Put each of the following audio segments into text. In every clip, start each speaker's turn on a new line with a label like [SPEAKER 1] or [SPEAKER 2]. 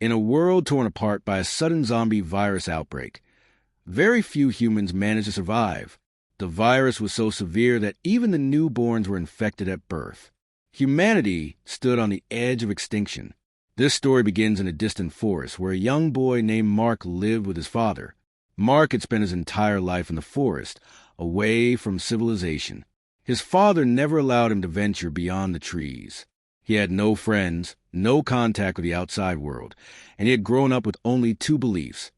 [SPEAKER 1] In a world torn apart by a sudden zombie virus outbreak, very few humans managed to survive. The virus was so severe that even the newborns were infected at birth. Humanity stood on the edge of extinction. This story begins in a distant forest where a young boy named Mark lived with his father. Mark had spent his entire life in the forest, away from civilization. His father never allowed him to venture beyond the trees. He had no friends, no contact with the outside world, and he had grown up with only two beliefs.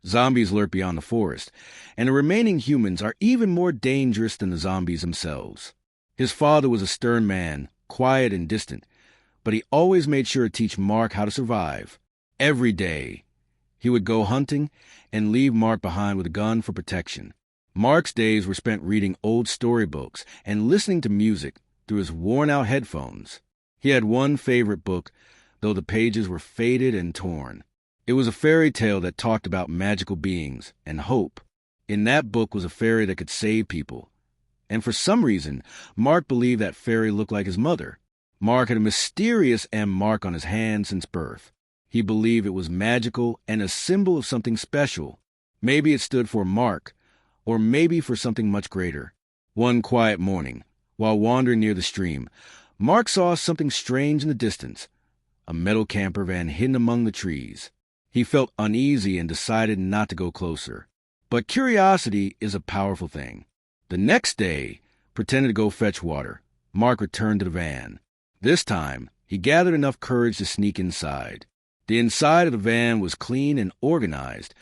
[SPEAKER 1] Zombies lurk beyond the forest, and the remaining humans are even more dangerous than the zombies themselves. His father was a stern man, quiet and distant, but he always made sure to teach Mark how to survive. Every day, he would go hunting and leave Mark behind with a gun for protection. Mark's days were spent reading old storybooks and listening to music through his worn-out headphones. He had one favorite book, though the pages were faded and torn. It was a fairy tale that talked about magical beings and hope. In that book was a fairy that could save people. And for some reason, Mark believed that fairy looked like his mother. Mark had a mysterious M mark on his hand since birth. He believed it was magical and a symbol of something special. Maybe it stood for Mark, or maybe for something much greater. One quiet morning, while wandering near the stream, Mark saw something strange in the distance, a metal camper van hidden among the trees. He felt uneasy and decided not to go closer. But curiosity is a powerful thing. The next day, pretending to go fetch water, Mark returned to the van. This time, he gathered enough courage to sneak inside. The inside of the van was clean and organized,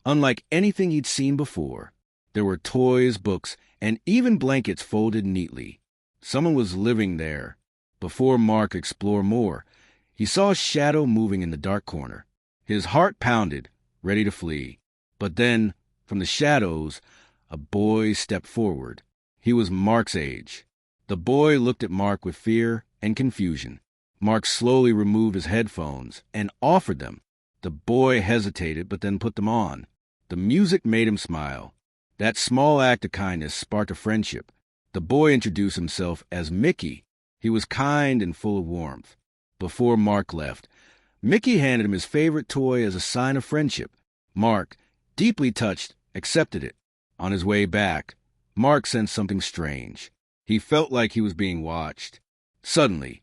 [SPEAKER 1] unlike anything he'd seen before. There were toys, books, and even blankets folded neatly. Someone was living there. Before Mark explored more, he saw a shadow moving in the dark corner. His heart pounded, ready to flee. But then, from the shadows, a boy stepped forward. He was Mark's age. The boy looked at Mark with fear and confusion. Mark slowly removed his headphones and offered them. The boy hesitated, but then put them on. The music made him smile. That small act of kindness sparked a friendship. The boy introduced himself as Mickey. He was kind and full of warmth. Before Mark left, Mickey handed him his favorite toy as a sign of friendship. Mark, deeply touched, accepted it. On his way back, Mark sensed something strange. He felt like he was being watched. Suddenly,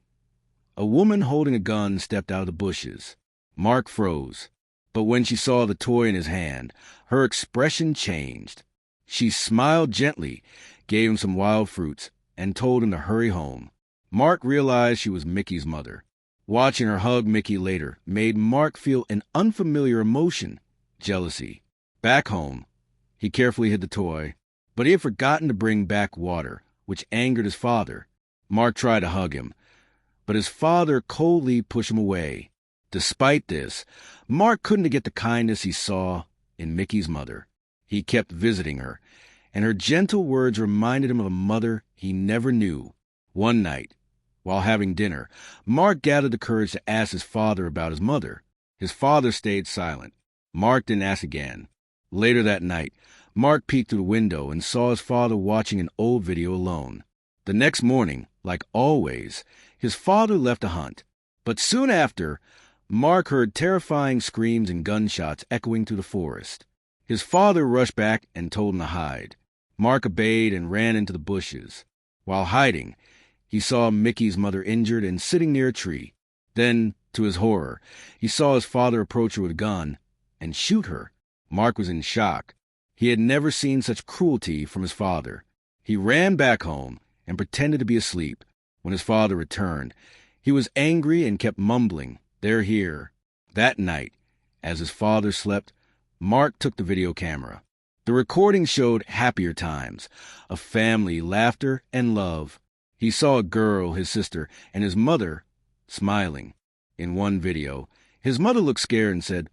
[SPEAKER 1] a woman holding a gun stepped out of the bushes. Mark froze, but when she saw the toy in his hand, her expression changed. She smiled gently, gave him some wild fruits, and told him to hurry home. Mark realized she was Mickey's mother. Watching her hug Mickey later made Mark feel an unfamiliar emotion, jealousy. Back home, he carefully hid the toy, but he had forgotten to bring back water, which angered his father. Mark tried to hug him, but his father coldly pushed him away. Despite this, Mark couldn't get the kindness he saw in Mickey's mother. He kept visiting her, and her gentle words reminded him of a mother he never knew. One night, while having dinner, Mark gathered the courage to ask his father about his mother. His father stayed silent. Mark didn't ask again. Later that night, Mark peeked through the window and saw his father watching an old video alone. The next morning, like always, his father left to hunt. But soon after, Mark heard terrifying screams and gunshots echoing through the forest. His father rushed back and told him to hide. Mark obeyed and ran into the bushes. While hiding, he saw Mickey's mother injured and sitting near a tree. Then, to his horror, he saw his father approach her with a gun and shoot her. Mark was in shock. He had never seen such cruelty from his father. He ran back home and pretended to be asleep. When his father returned, he was angry and kept mumbling, "They're here." That night, as his father slept, Mark took the video camera. The recording showed happier times, of family, laughter, and love. He saw a girl, his sister, and his mother smiling. In one video, his mother looked scared and said,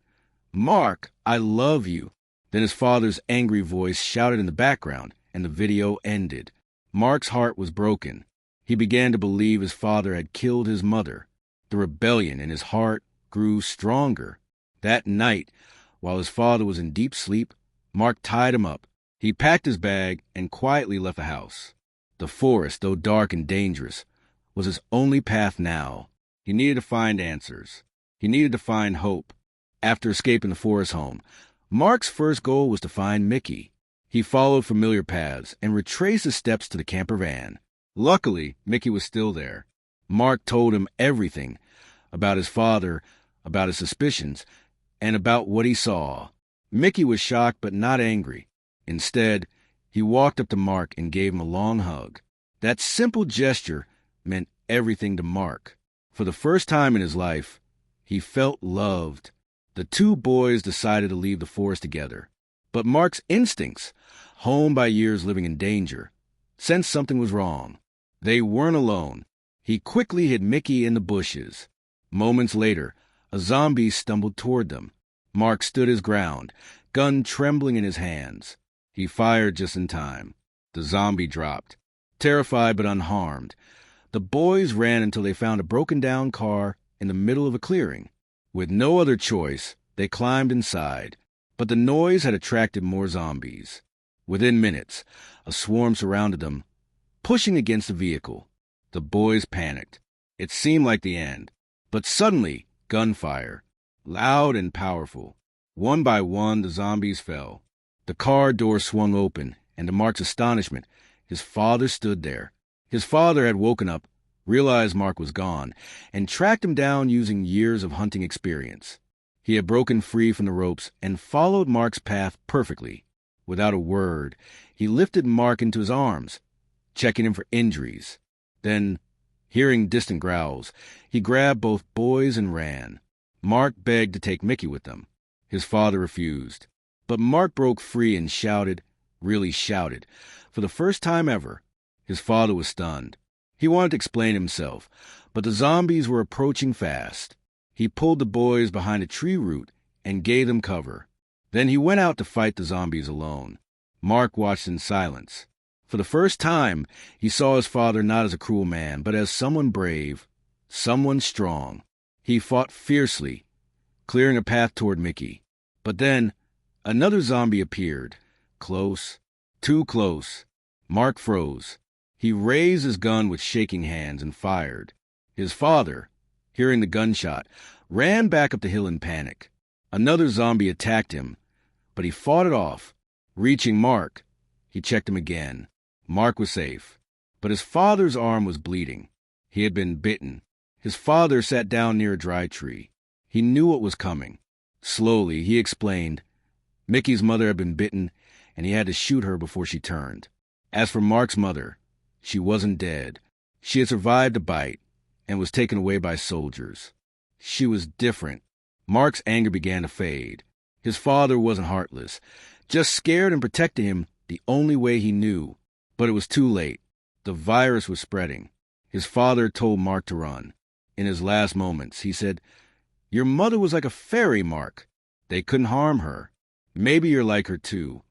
[SPEAKER 1] "Mark, I love you." Then his father's angry voice shouted in the background, and the video ended. Mark's heart was broken. He began to believe his father had killed his mother. The rebellion in his heart grew stronger. That night, while his father was in deep sleep, Mark tied him up. He packed his bag and quietly left the house. The forest, though dark and dangerous, was his only path now. He needed to find answers. He needed to find hope. After escaping the forest home, Mark's first goal was to find Mickey. He followed familiar paths and retraced his steps to the camper van. Luckily, Mickey was still there. Mark told him everything about his father, about his suspicions, and about what he saw. Mickey was shocked but not angry. Instead, he walked up to Mark and gave him a long hug. That simple gesture meant everything to Mark. For the first time in his life, he felt loved. The two boys decided to leave the forest together. But Mark's instincts, honed by years living in danger, sensed something was wrong. They weren't alone. He quickly hid Mickey in the bushes. Moments later, a zombie stumbled toward them. Mark stood his ground, gun trembling in his hands. He fired just in time. The zombie dropped, terrified but unharmed. The boys ran until they found a broken-down car in the middle of a clearing. With no other choice, they climbed inside, but the noise had attracted more zombies. Within minutes, a swarm surrounded them, pushing against the vehicle. The boys panicked. It seemed like the end. But suddenly, gunfire, loud and powerful. One by one, the zombies fell. The car door swung open, and to Mark's astonishment, his father stood there. His father had woken up, realized Mark was gone, and tracked him down using years of hunting experience. He had broken free from the ropes and followed Mark's path perfectly. Without a word, he lifted Mark into his arms, checking him for injuries. Then, hearing distant growls, he grabbed both boys and ran. Mark begged to take Mickey with them. His father refused. But Mark broke free and shouted, really shouted. For the first time ever, his father was stunned. He wanted to explain himself, but the zombies were approaching fast. He pulled the boys behind a tree root and gave them cover. Then he went out to fight the zombies alone. Mark watched in silence. For the first time, he saw his father not as a cruel man, but as someone brave, someone strong. He fought fiercely, clearing a path toward Mickey. But then, another zombie appeared. Close, too close. Mark froze. He raised his gun with shaking hands and fired. His father, hearing the gunshot, ran back up the hill in panic. Another zombie attacked him, but he fought it off. Reaching Mark, he checked him again. Mark was safe, but his father's arm was bleeding. He had been bitten. His father sat down near a dry tree. He knew what was coming. Slowly, he explained, Mickey's mother had been bitten, and he had to shoot her before she turned. As for Mark's mother, she wasn't dead. She had survived a bite and was taken away by soldiers. She was different. Mark's anger began to fade. His father wasn't heartless, just scared and protected him the only way he knew. But it was too late. The virus was spreading. His father told Mark to run. In his last moments, he said, Your mother was like a fairy, Mark. They couldn't harm her. Maybe you're like her, too.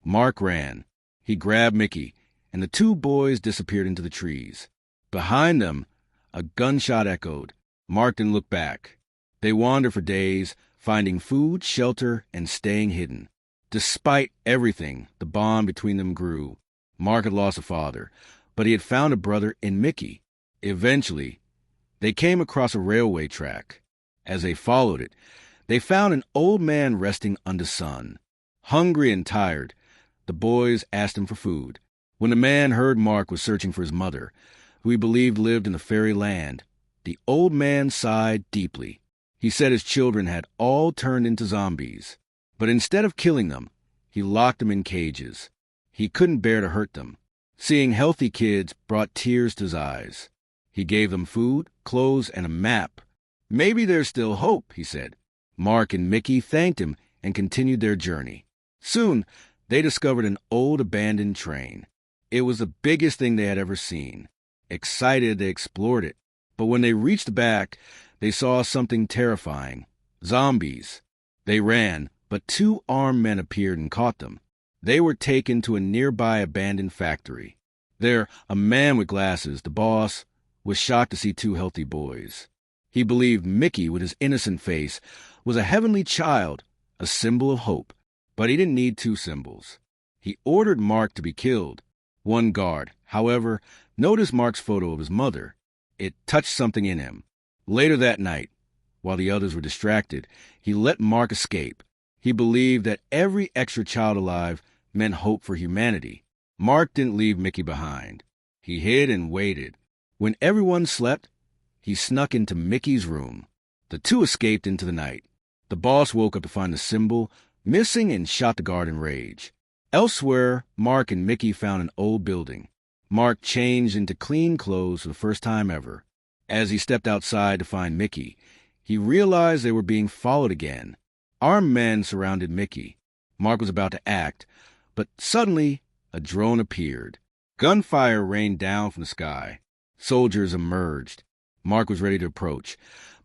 [SPEAKER 1] Mark ran. He grabbed Mickey, and the two boys disappeared into the trees. Behind them, a gunshot echoed. Mark didn't look back. They wandered for days, finding food, shelter, and staying hidden. Despite everything, the bond between them grew. Mark had lost a father, but he had found a brother in Mickey. Eventually, they came across a railway track. As they followed it, they found an old man resting under the sun. Hungry and tired, the boys asked him for food. When the man heard Mark was searching for his mother, who he believed lived in the fairy land, the old man sighed deeply. He said his children had all turned into zombies, but instead of killing them, he locked them in cages. He couldn't bear to hurt them. Seeing healthy kids brought tears to his eyes. He gave them food, clothes, and a map. Maybe there's still hope, he said. Mark and Mickey thanked him and continued their journey. Soon, they discovered an old abandoned train. It was the biggest thing they had ever seen. Excited, they explored it. But when they reached the back, they saw something terrifying. Zombies. They ran, but two armed men appeared and caught them. They were taken to a nearby abandoned factory. There, a man with glasses, the boss, was shocked to see two healthy boys. He believed Mickey, with his innocent face, was a heavenly child, a symbol of hope. But he didn't need two symbols. He ordered Mark to be killed. One guard, however, noticed Mark's photo of his mother. It touched something in him. Later that night, While the others were distracted, he let Mark escape. He believed that every extra child alive meant hope for humanity. Mark didn't leave Mickey behind. He hid and waited. When everyone slept, he snuck into Mickey's room. The two escaped into the night. The boss woke up to find the symbol missing and shot the guard in rage. Elsewhere, Mark and Mickey found an old building. Mark changed into clean clothes for the first time ever. As he stepped outside to find Mickey, he realized they were being followed again. Armed men surrounded Mickey. Mark was about to act, but suddenly a drone appeared. Gunfire rained down from the sky. Soldiers emerged. Mark was ready to approach,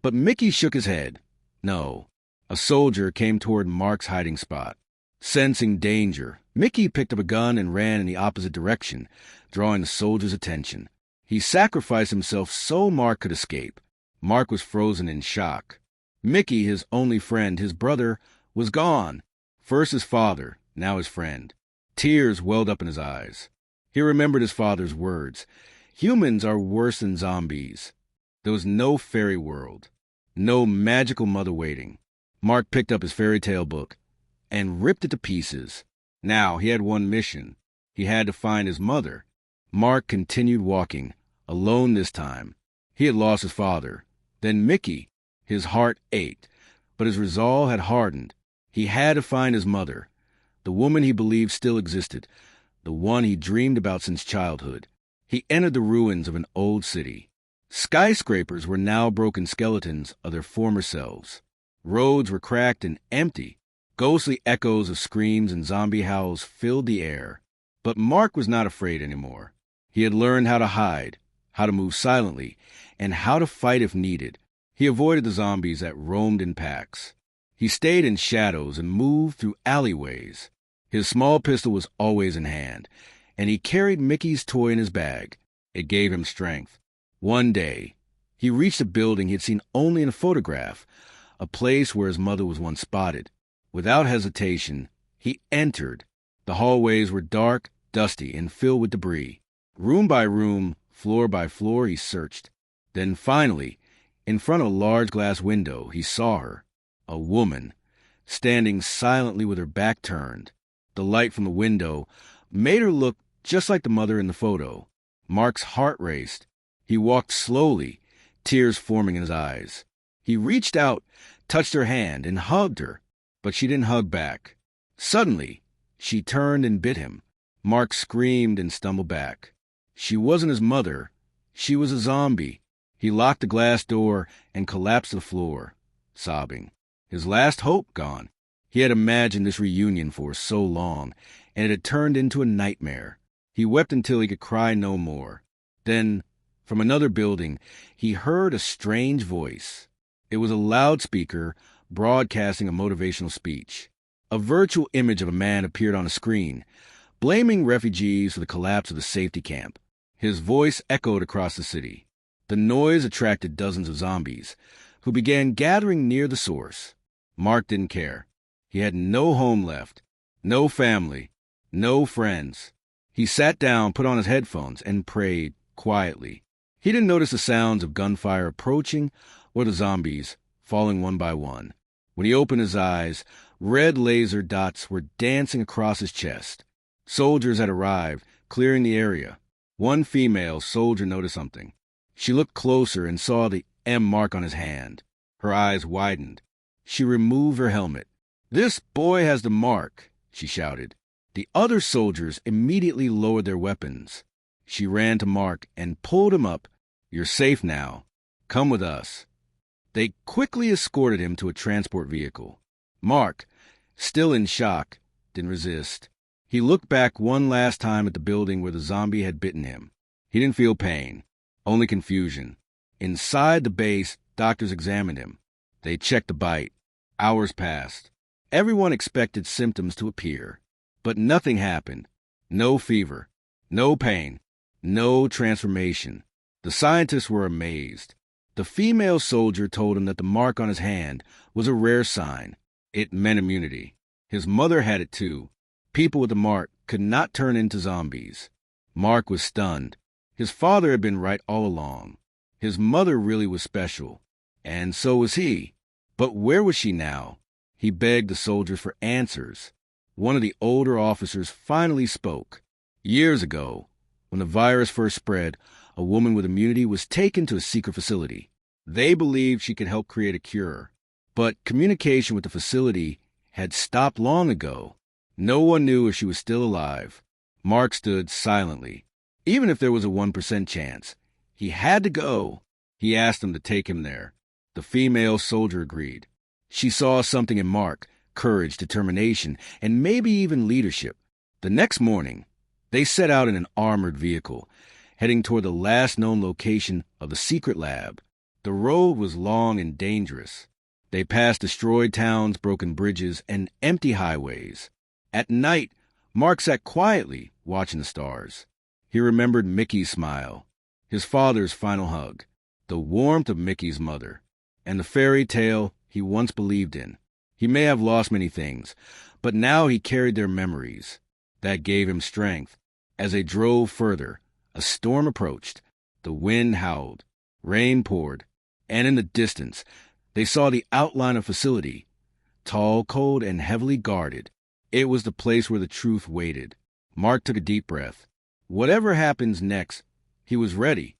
[SPEAKER 1] but Mickey shook his head. No. A soldier came toward Mark's hiding spot. Sensing danger, Mickey picked up a gun and ran in the opposite direction, drawing the soldier's attention. He sacrificed himself so Mark could escape. Mark was frozen in shock. Mickey, his only friend, his brother, was gone. First his father, now his friend. Tears welled up in his eyes. He remembered his father's words. Humans are worse than zombies. There was no fairy world, no magical mother waiting. Mark picked up his fairy tale book and ripped it to pieces. Now he had one mission. He had to find his mother. Mark continued walking, alone this time. He had lost his father. Then Mickey. His heart ached, but his resolve had hardened. He had to find his mother, the woman he believed still existed, the one he dreamed about since childhood. He entered the ruins of an old city. Skyscrapers were now broken skeletons of their former selves. Roads were cracked and empty. Ghostly echoes of screams and zombie howls filled the air. But Mark was not afraid anymore. He had learned how to hide, how to move silently, and how to fight if needed. He avoided the zombies that roamed in packs. He stayed in shadows and moved through alleyways. His small pistol was always in hand, and he carried Mickey's toy in his bag. It gave him strength. One day, he reached a building he had seen only in a photograph, a place where his mother was once spotted. Without hesitation, he entered. The hallways were dark, dusty, and filled with debris. Room by room, floor by floor, he searched. Then finally, in front of a large glass window, he saw her, a woman, standing silently with her back turned. The light from the window made her look just like the mother in the photo. Mark's heart raced. He walked slowly, tears forming in his eyes. He reached out, touched her hand, and hugged her, but she didn't hug back. Suddenly, she turned and bit him. Mark screamed and stumbled back. She wasn't his mother. She was a zombie. He locked the glass door and collapsed to the floor, sobbing. His last hope gone. He had imagined this reunion for so long, and it had turned into a nightmare. He wept until he could cry no more. Then, from another building, he heard a strange voice. It was a loudspeaker broadcasting a motivational speech. A virtual image of a man appeared on a screen, blaming refugees for the collapse of the safety camp. His voice echoed across the city. The noise attracted dozens of zombies, who began gathering near the source. Mark didn't care. He had no home left, no family, no friends. He sat down, put on his headphones, and prayed quietly. He didn't notice the sounds of gunfire approaching or the zombies falling one by one. When he opened his eyes, red laser dots were dancing across his chest. Soldiers had arrived, clearing the area. One female soldier noticed something. She looked closer and saw the M mark on his hand. Her eyes widened. She removed her helmet. "This boy has the mark," she shouted. The other soldiers immediately lowered their weapons. She ran to Mark and pulled him up. "You're safe now. Come with us." They quickly escorted him to a transport vehicle. Mark, still in shock, didn't resist. He looked back one last time at the building where the zombie had bitten him. He didn't feel pain, only confusion. Inside the base, doctors examined him. They checked the bite. Hours passed. Everyone expected symptoms to appear, but nothing happened. No fever, no pain, no transformation. The scientists were amazed. The female soldier told him that the mark on his hand was a rare sign. It meant immunity. His mother had it too. People with the mark could not turn into zombies. Mark was stunned. His father had been right all along. His mother really was special. And so was he. But where was she now? He begged the soldiers for answers. One of the older officers finally spoke. Years ago, when the virus first spread, a woman with immunity was taken to a secret facility. They believed she could help create a cure. But communication with the facility had stopped long ago. No one knew if she was still alive. Mark stood silently. Even if there was a 1% chance, he had to go. He asked them to take him there. The female soldier agreed. She saw something in Mark, courage, determination, and maybe even leadership. The next morning, they set out in an armored vehicle, heading toward the last known location of the secret lab. The road was long and dangerous. They passed destroyed towns, broken bridges, and empty highways. At night, Mark sat quietly, watching the stars. He remembered Mickey's smile, his father's final hug, the warmth of Mickey's mother, and the fairy tale he once believed in. He may have lost many things, but now he carried their memories. That gave him strength. As they drove further, a storm approached. The wind howled, rain poured, and in the distance, they saw the outline of a facility, tall, cold, and heavily guarded. It was the place where the truth waited. Mark took a deep breath. Whatever happens next, he was ready.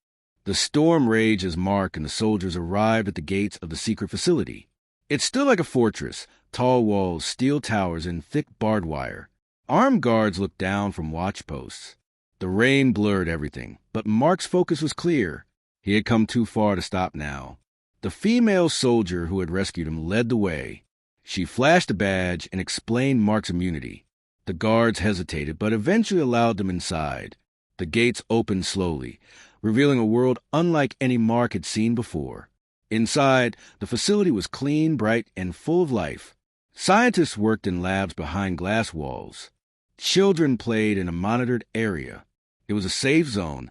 [SPEAKER 1] The storm raged as Mark and the soldiers arrived at the gates of the secret facility. It stood like a fortress, tall walls, steel towers, and thick barbed wire. Armed guards looked down from watchposts. The rain blurred everything, but Mark's focus was clear. He had come too far to stop now. The female soldier who had rescued him led the way. She flashed a badge and explained Mark's immunity. The guards hesitated, but eventually allowed them inside. The gates opened slowly, revealing a world unlike any Mark had seen before. Inside, the facility was clean, bright, and full of life. Scientists worked in labs behind glass walls. Children played in a monitored area. It was a safe zone,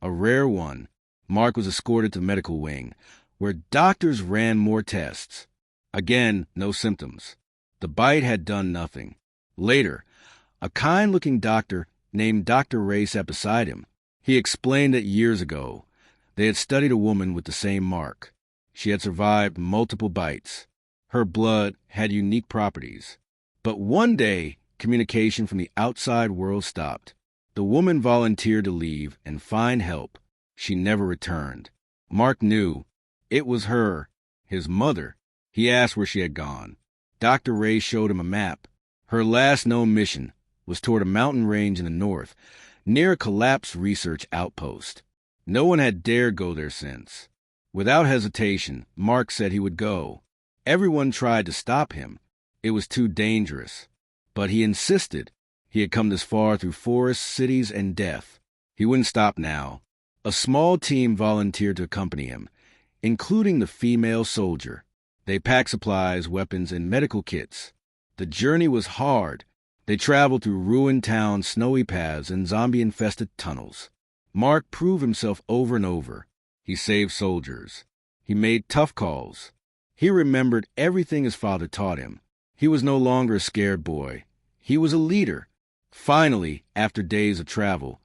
[SPEAKER 1] a rare one. Mark was escorted to the medical wing, where doctors ran more tests. Again, no symptoms. The bite had done nothing. Later, a kind-looking doctor named Dr. Ray sat beside him. He explained that years ago, they had studied a woman with the same mark. She had survived multiple bites. Her blood had unique properties. But one day, communication from the outside world stopped. The woman volunteered to leave and find help. She never returned. Mark knew. It was her, his mother. He asked where she had gone. Dr. Ray showed him a map. Her last known mission was toward a mountain range in the north, near a collapsed research outpost. No one had dared go there since. Without hesitation, Mark said he would go. Everyone tried to stop him. It was too dangerous. But he insisted. He had come this far through forests, cities, and death. He wouldn't stop now. A small team volunteered to accompany him, including the female soldier. They packed supplies, weapons, and medical kits. The journey was hard. They traveled through ruined towns, snowy paths, and zombie-infested tunnels. Mark proved himself over and over. He saved soldiers. He made tough calls. He remembered everything his father taught him. He was no longer a scared boy. He was a leader. Finally, after days of travel,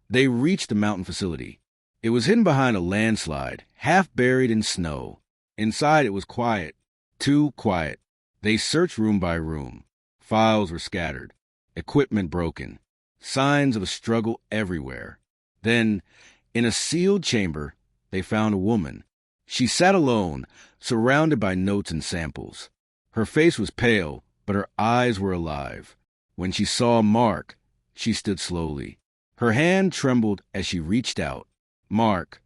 [SPEAKER 1] they reached the mountain facility. It was hidden behind a landslide, half buried in snow. Inside it was quiet, too quiet. They searched room by room. Files were scattered, equipment broken, signs of a struggle everywhere. Then, in a sealed chamber, they found a woman. She sat alone, surrounded by notes and samples. Her face was pale, but her eyes were alive. When she saw Mark, she stood slowly. Her hand trembled as she reached out. Mark.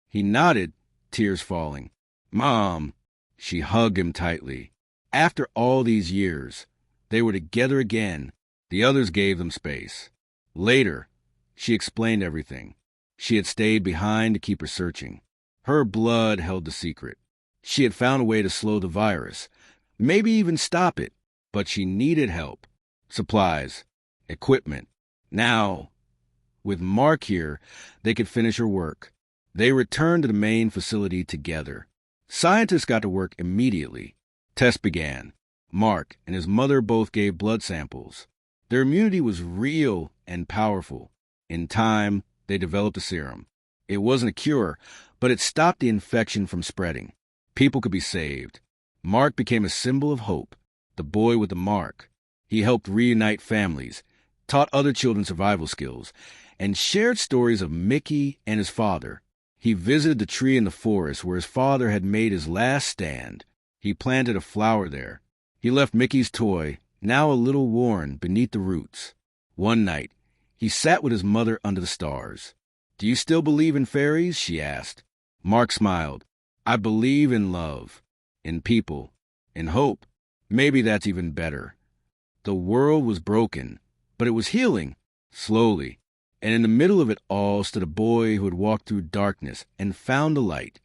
[SPEAKER 1] He nodded, tears falling. Mom. She hugged him tightly. After all these years, they were together again. The others gave them space. Later, she explained everything. She had stayed behind to keep her searching. Her blood held the secret. She had found a way to slow the virus, maybe even stop it, but she needed help. Supplies, equipment. Now, with Mark here, they could finish her work. They returned to the main facility together. Scientists got to work immediately. Tests began. Mark and his mother both gave blood samples. Their immunity was real and powerful. In time, they developed a serum. It wasn't a cure, but it stopped the infection from spreading. People could be saved. Mark became a symbol of hope, the boy with the mark. He helped reunite families, taught other children survival skills, and shared stories of Mickey and his father. He visited the tree in the forest where his father had made his last stand. He planted a flower there. He left Mickey's toy, now a little worn, beneath the roots. One night, he sat with his mother under the stars. "Do you still believe in fairies?" she asked. Mark smiled. "I believe in love, in people, in hope. Maybe that's even better." The world was broken, but it was healing, slowly. And in the middle of it all stood a boy who had walked through darkness and found the light.